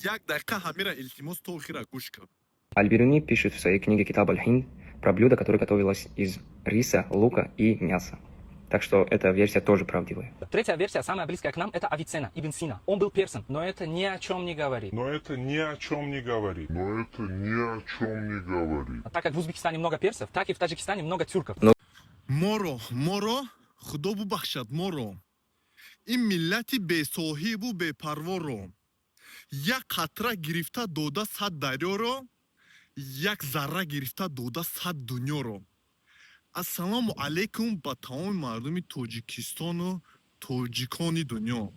як дақиқа ҳамира илтимос то охира гӯш кун. Аль-Бируни пишет в своей книге «Китаб аль-Хинд» про блюдо, которое готовилось из риса, лука и мяса. Так что эта версия тоже правдивая. Третья версия, самая близкая к нам, это Авиценна, Ибн Сина. Он был персом, но это ни о чем не говорит. Но это ни о чем не говорит. Так как в Узбекистане много персов, так и в Таджикистане много тюрков. моро худо бубахшад моро ин миллати бесоҳибу бепарворо як қатра гирифта дода 100 дарёро, як зарра гирифта дода 100 дунёро. ассалому алайкум ба тамоми мардуми тоҷикистону тоҷикони дунё.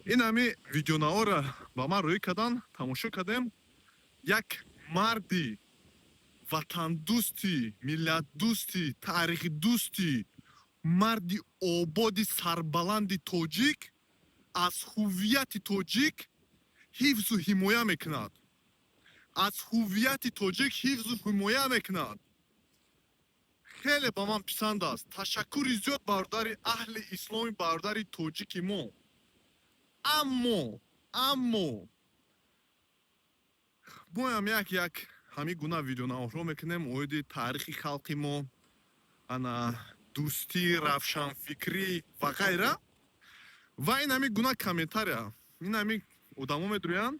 ин ҳами видеонаора ба ман рӯй кардан тамошо кардем. як марди ватандӯсти, миллатдӯсти, таърихидӯсти, марди ободи сарбаланди тоҷик аз ҳуввияти тоҷик ҳифзу ҳимоя мекунад. аз ҳуввияти тоҷик ҳифзу ҳимоя мекунад. хеле ба ман писанд аст. ташаккури зиёд бародари аҳли исломи бародари тоҷики мо. аммо мо ҳам як ҳамин гуна видеонаворҳо мекунем оиди таърихи халқи мо, ана дӯстӣ, равшанфикрӣ ва ғайра. ва ин ҳамин гуна комментария, ин ҳамин одамо медурӯянд,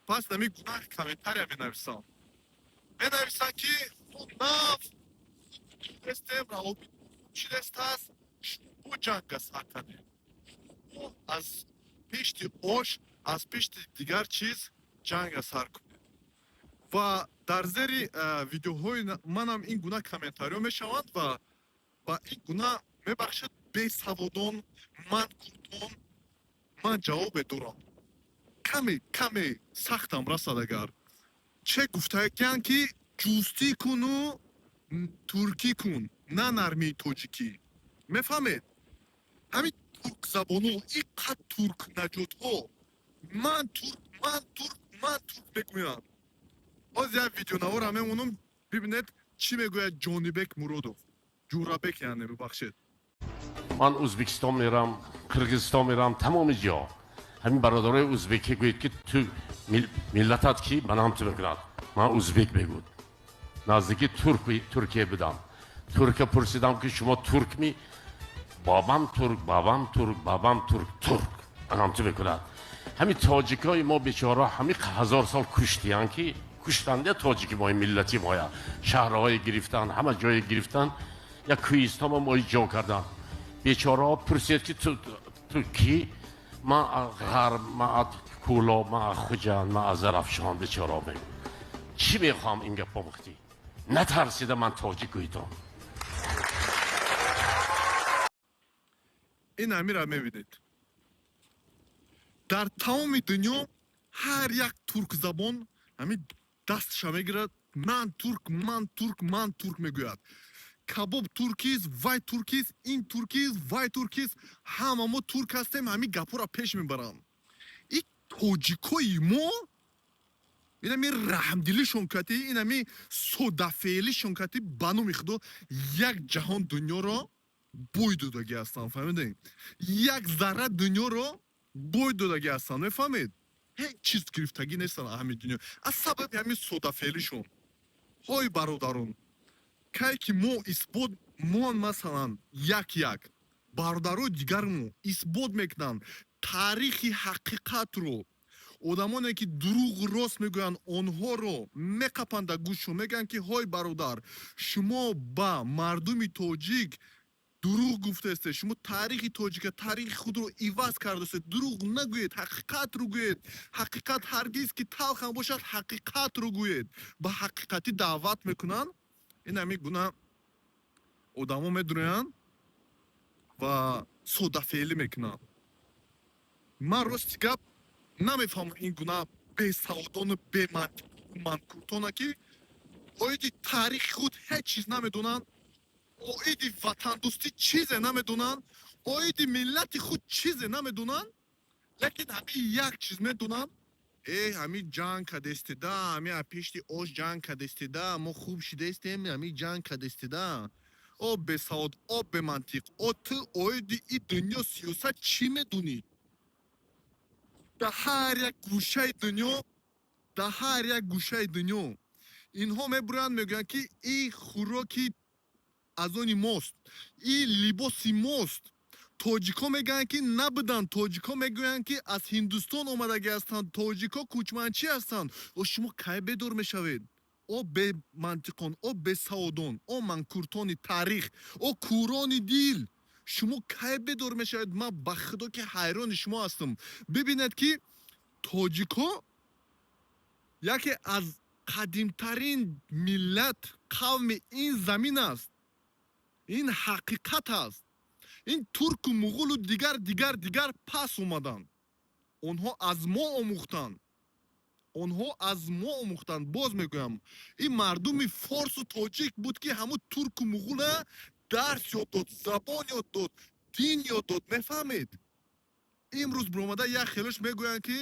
пас ҳамин гуна комментария менависанд. менависанд ки нав дестем равобит чӣ дест аст, бо ҷанга сар кардем. аз пешти ош, аз пешти дигар чиз ҷанга сар кунем. ва дар зери видеоҳои манам ин гуна комментариҳо мешаванд ва ба ин гуна мебахшад бесаводон манкурдон ман ҷавобе дорам. каме сахтам расад агар че гуфтагиянд ки ҷустӣ куну туркӣ кун, на нармии тоҷикӣ. мефаҳмед? ҳамин туркзабону ин қад туркнаҷотҳо ман турк мегӯянд. ҳозир як видеонавора мемонам, бибинед чӣ мегӯяд ҷонибек муродов. ҷурабек яъне бибахшед. من ازبکستان میرم، قرقیزستان میرم، تمام جا همین برادرای ازبکی گوید که تو ملتت کی؟ من هم تو بگرد من ازبک بگود نزدیکی ترکیه بودم. ترک پرسیدم که شما ترک می؟ بابام ترک من هم تو بگرد. همین تاجیکای ما بیچاره همین 1000 سال کشتیان که کشتنده تاجیکی ما ملتی مایا شهرهای گرفتن، همه جای گرفتن، یا کوهستان ما جا کردن. بیچاره ها پرسید که تو کی؟ ما غرب، ما کولا، ما خوجان، ما زرافشان. بیچاره ها بگو چی میخوام این گپ بگویی؟ نترسیده من تاجیک گویدم. ин ҳамира мебинед. дар тамоми дунё ҳар як туркзабон ҳамин дасташа мегирад, ман турк мегӯяд. кабоб туркист, вай туркист, ин туркист, вай туркист, ҳама мо турк ҳастем, ҳамин гапҳоро пеш мебаранд. ин тоҷикои мо ин ҳамин раҳмдилишон кати, ин ҳамин содафеълишон кати ба номи худо як ҷаҳон дунёро бой додагӣ ҳастанд. фаҳмидед? як зарра дунёро бой додагӣ ҳастанд. мефаҳмед? ҳеҷ чиз гирифтагӣ нестанд ҳамин дунё аз сабаби ҳамин содафеълишон. ҳой бародарон, кай ки мо исбот мон масалан як бародарои дигармо исбот мекунанд таърихи ҳақиқатро, одамоне ки дурӯғу рост мегӯянд онҳоро меқапанда гӯшшо, мегӯянд ки ҳой бародар, шумо ба мардуми тоҷик дурӯғ гуфтаестед, шумо таърихи тоҷика, таърихи худро иваз кардаестед. дурӯғ нагӯед, ҳақиқатро гӯед. ҳақиқат ҳаргиз ки талх ҳам бошад, ҳақиқатро гӯед. ба ҳақиқатӣ даъват мекунанд. ин ҳамин гуна одамо медурӯянд ва содафеълӣ мекунанд. ман рости гап намефаҳмам ин гуна бесаводону беманкуртона ки оиди таърихи худ ҳеҷ чиз намедонанд, оиди ватандӯстӣ чизе намедонанд, оиди миллати худ чизе намедонанд, лекин ҳамин як чиз медонанд. ҳамин ҷанг кардестида, ҳамин аз пешти ош ҷанг кардестида, мо хуб шидаистем, ҳамин ҷанг кардестида. о бесавод, о бемантиқ, о ту оиди и дунё сиёсат чӣ медонӣ? дар ҳар як гӯшаи дунё, дар ҳар як гӯшаи дунё инҳо мебуранд мегӯянд ки ин хӯроки аз они мост, ин либоси мост. тоҷико мегӯянд ки набуданд, тоҷико мегӯянд ки аз Ҳиндустон омадаги ҳастанд, тоҷико кӯчманчӣ ҳастанд. о шумо кай бедор мешавед? о бемантиқон, о бесаодон, о манкуртони таърих, о кӯрони дил, шумо кай бедор мешавед? ман ба худо ки ҳайрони шумо ҳастам. бибинед ки тоҷико яке аз қадимтарин миллат, қавми ин замин аст. ин ҳақиқат аст. ин турку муғулу дигар пас омаданд. онҳо аз мо омӯхтанд. онҳо аз мо омӯхтанд. боз мегӯям, ин мардуми форсу тоҷик буд ки ҳамун турку муғула дарс ёд дод, забон ёд дод, дин ёд дод. мефаҳмед? имрӯз биромада як хелош мегӯянд ки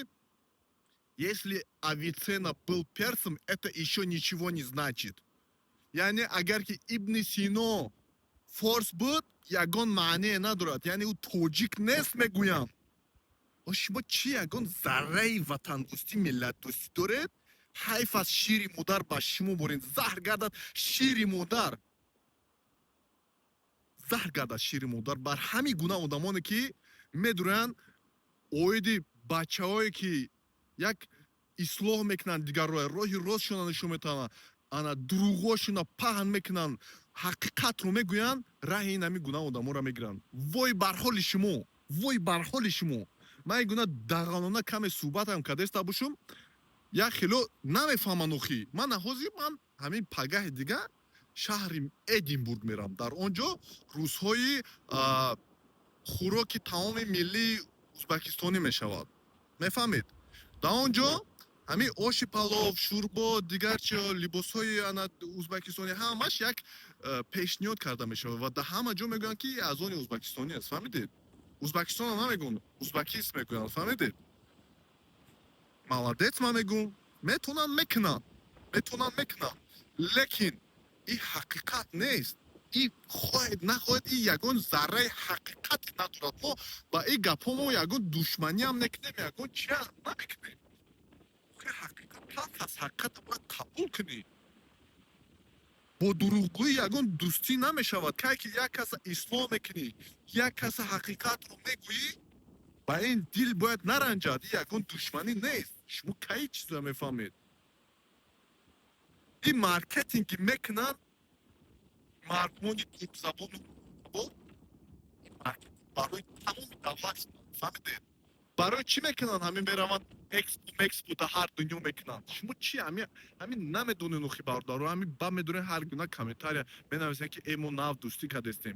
если Авиценна был персом, это еще ничего не значит. яъне агар ки Ибни Сино форс буд, ягон маъние надорад. яъне ӯ тоҷик нест мегӯям. шумо чӣ ягон зарраи ватандӯстӣ, миллатдӯстӣ доред? ҳайф аз шири модар ба шумо борин. заҳр гардад шири модар. заҳр гардад шири модар бар ҳамин гуна одамоне ки медуранд оиди бачаҳое ки як ислоҳ мекунанд, дигар роҳи ростшона нишон метавонанд, ана дурӯғошона паҳн мекунанд, ҳақиқатро мегӯянд, раҳи ин ҳамин гуна одаморо мегиранд. вой бар ҳоли шумо, вой бар ҳоли шумо. ман ин гуна дағалона каме суҳбатам кардеста бошум, як хело намефаҳманд. охи ман ҳозир ман ҳамин пагаҳи дига шаҳри Эдинбург мерам. дар он ҷо рӯзҳои хӯроки таоми миллии узбекистонӣ мешавад. мефаҳмед? дар он ҷо ҳамин оши палов, шӯрбо, дигар чиё, либосҳои узбекистонӣ ҳамаш як пешниҳод карда мешавад ва дар ҳама ҷо мегӯянд ки аз они узбекистонӣ аст. фаҳмидед? узбекистон намегӯянд, узбекист мегӯянд. фаҳмидед? молодец ман мегӯм. метавонанд мекунанд, метавонанд мекунанд, лекин ин ҳақиқат нест. ин хоҳед нахоҳед, ин ягон зарраи ҳақиқате надорад. мо ба ин гапҳо мо ягон душманиам мекунем, ягон чиам намекунем. ҳақиқатро бояд қабул кунӣ. бо дурӯғгӯӣ ягон дӯстӣ намешавад. кай ки як каса ислоҳ мекунӣ, як каса ҳақиқатро мегӯӣ, ба ин дил бояд наранҷад. ин ягон душманӣ нест. шумо кай чиза мефаҳмед? ин маркетинги мекунанд мардумони туркзабону барои тамоми давлат. фаҳмидед? барои чӣ мекунанд? ҳамин мераванд экспо дар ҳар дунё мекунанд. шумо чӣ ҳамин намедонед? охи бародаро, ҳамин ба медонед ҳар гуна комментария менависанд ки мо нав дӯстӣ кардестем.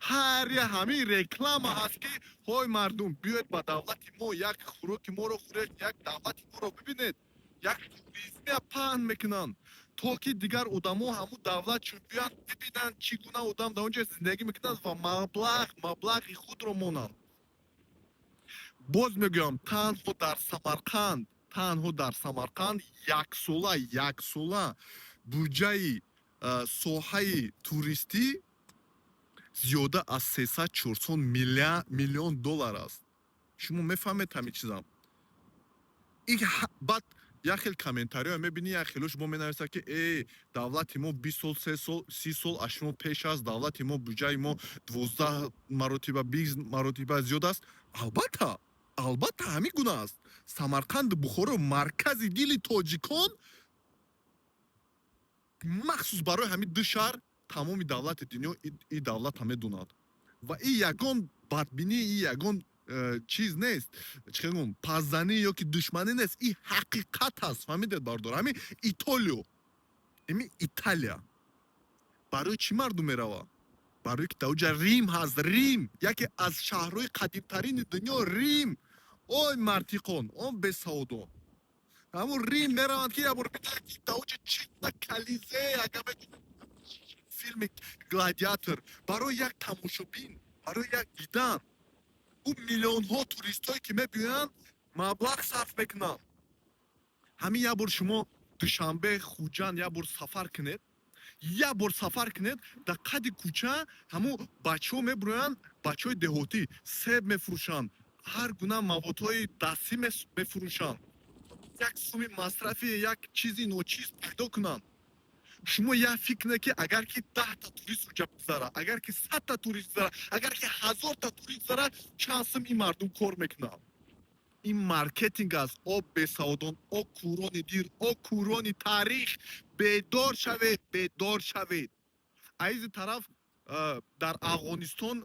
ҳар я ҳамин реклама ҳаст ки ҳой мардум, биёед ба давлати мо, як хӯроки моро хӯред, як давлати моро бибинед. як туризмия паҳн мекунанд, то ки дигар одамо ҳамун давлатшон биёянд бибинанд чӣ гуна одам дар он ҷо зиндагӣ мекунанд ва маблағи худро монанд. боз мегӯям, танҳо дар Самарқанд яксола буҷаи соҳаи туристӣ зиёда аз 300-400 миллион доллар аст. шумо мефаҳмед ҳамин чизам? баъд як хел комментариҳо мебинӣ, як хело шумо менависад ки давлати мо 20 сол, 30 сол аз шумо пеш аст, давлати мо буҷаи мо 12 маротиба 20 маротиба зиёд аст. албатта ҳамин гуна аст. Самарқанду Бухоро маркази дили тоҷикон, махсус барои ҳамин ду шаҳр тамоми давлати дунё ин давлат ҳам медонад. ва ин ягон бадбинӣ, ин ягон чиз нест, чӣ гӯям, паззанӣ ёки душманӣ нест. ин ҳақиқат аст. фаҳмидед бардор? ҳамин Италия барои чӣ мардум меравад? барои ки дар Рим ҳаст. Рим яке аз шаҳрҳои қадимтарини дунё. Рим. ой мартиқон, он бесаодон. ҳамун Рим мераванд ки ябор биданд ки дар чита Колизей, филми Гладиатор, барои як тамошобин, барои як дидан. ӯ миллионҳо туристҳое ки мебиёянд, маблағ сарф мекунанд. ҳамин як бор шумо душанбе хуҷанд як бор сафар кунед, дар қади кӯча ҳамун бачаҳо мебироянд, бачаҳои деҳотӣ себ мефурӯшанд, ҳар гуна маводҳои дастӣ мефурӯшанд. як сумми масрафи як чизи ночиз пайдо кунанд. шумо як фикр не ки агар ки 10 та турист уҷа бигзара, агар ки 100 та турист бигзара, агар ки 1000 та турист бигзара, чанд сум ин мардум кор мекунанд. ин маркетинг аст. о бесаводон, о курони дир, о курони таърих, бедор шавед, бедор шавед. айзи тараф дар афғонистон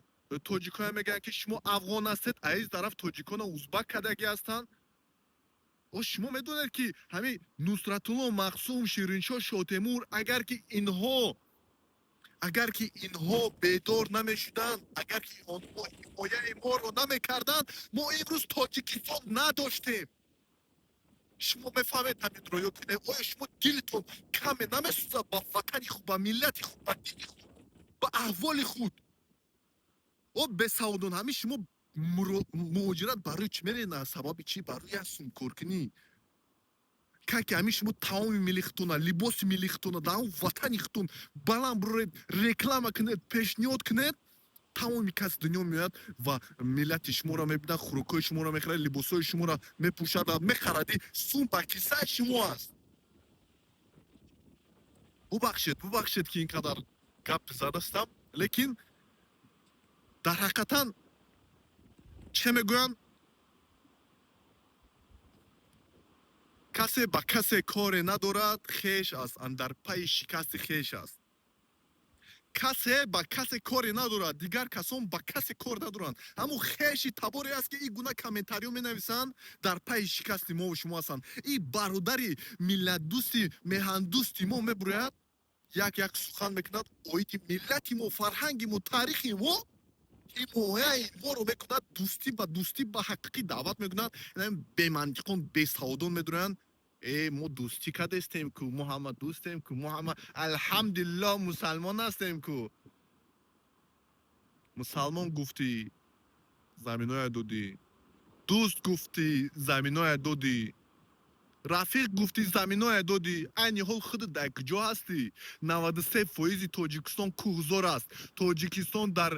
тоҷикоя мегӯянд ки шумо афғон ҳастед, айзи тараф тоҷикона узбак кадаги ҳастанд. шумо медонед ки ҳамин Нусратулло, Мақсум, Шириншоҳ, Шотемур, агар ки инҳо бедор намешуданд, агар ки онҳо ҳимояи моро намекарданд, мо имрӯз Тоҷикистон надоштем. шумо мефаҳмед ҳаминро ё ки не? оё шумо дилтон каме намесӯзад ба ватани худ, ба миллати худ, ба дини худ, ба аҳволи худ? бесаводон, ҳамин шумо муҳоҷират барои чӣ мерена? Сабаби чӣ? Барои як сум коркунӣ. ки ҳамин шумо таоми миллихтона, либоси миллихтона дар ватани хутун баланд буред, реклама кунед, пешниҳод кунед, тамоми каси дунё меояд ва миллати шуморо мебинад, хӯрокҳои шуморо мехӯрад, либосҳои шуморо мепӯшад ва мехаради сум ба кисаи шумо аст. бубахшед ки ин қадар гап задастам, лекин дар ҳақиқатан чӣ мегӯянд? касе ба касе коре надорад, хеш аст, андар пайи шикасти хеш аст. касе ба касе коре надорад, дигар касон ба касе кор надоранд. ҳамун хеши таборе аст ки ин гуна комментариё менависанд, дар пайи шикасти мо шумо ҳастанд. ин бародари миллатдӯсти, меҳандӯсти мо мебурояд, як сухан мекунад, оиди миллати мо, фарҳанги мо, таърихи мо, ҳимояи моро мекунад, дӯстӣ ба ҳақиқӣ даъват мекунад. бемантиқон, бесаводон медуранд. мо дӯстӣ кардестем ку, мо ҳама дӯстем ку, мо ҳама алҳамдулиллоҳ мусалмон ҳастем ку. мусалмон гуфтӣ, заминоя додӣ. дӯст гуфтӣ, заминоя додӣ. рафиқ гуфтӣ, заминоя додӣ. айни ҳол худат дар куҷо ҳастӣ? 93% Тоҷикистон кӯҳзор аст. Тоҷикистон дар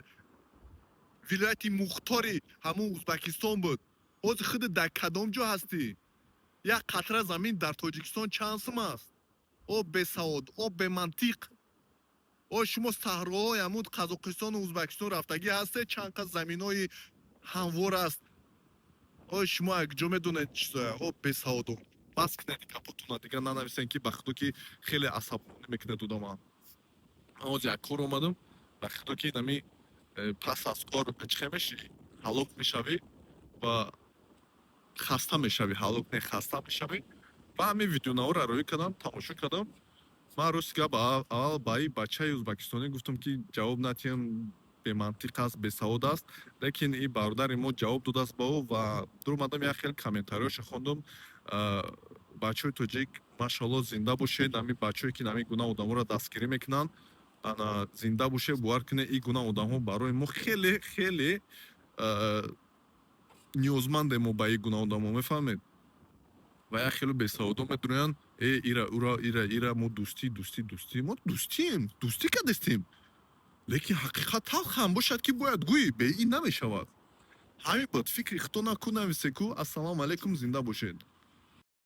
вилояти мухтори ҳамун Узбекистон буд. ҳозир худат дар кадом ҷо ҳастӣ? як қатра замин дар Тоҷикистон чанд сум аст? бесавод, бемантиқ. шумо саҳроҳои ҳамун Қазоқистону Узбекистон рафтагӣ ҳастед? чанд қад заминои ҳамвор аст? шумо як ҷо медонед чизоя? бесаводон. бас кунед капотуна, дигар нанависен ки ба худо ки хеле асабонӣ мекунед одама. ҳозир як кор омадам, ба худо ки нами пас аз кор чӣ мешавӣ? ҳалок мешавӣ ва хаста мешавӣ, ҳалок не хаста мешавӣ. ва ҳамин видеонаро роӣ кардам, тамошо кардам. ман рости гап аввал ба ин бачаи ӯзбекистонӣ гуфтам ки ҷавоб натиҳам, бемантиқ аст, бесавод аст, лекин ин бародари мо ҷавоб додааст ба ӯ ва дур омадам як хеле комментариёшо хондам. бачаҳои тоҷик машаллоҳ зинда бошед. ҳамин бачаҳое ки ҳамин гуна одаморо дастгирӣ мекунанд, зинда бошед. бовар кунед ин гуна одамҳо барои мо хеле ниёзмандем мо ба ин гуна одамҳо, мефаҳмед? ва як хеле бесаводон медурӯянд, ира мо дӯстӣ, мо дӯстӣ кардестем. лекин ҳақиқат талх ҳам бошад ки бояд гӯӣ, бе ин намешавад. ҳамин буд, фикри худо накун нависе ку. Ассалому алайкум, зинда бошед.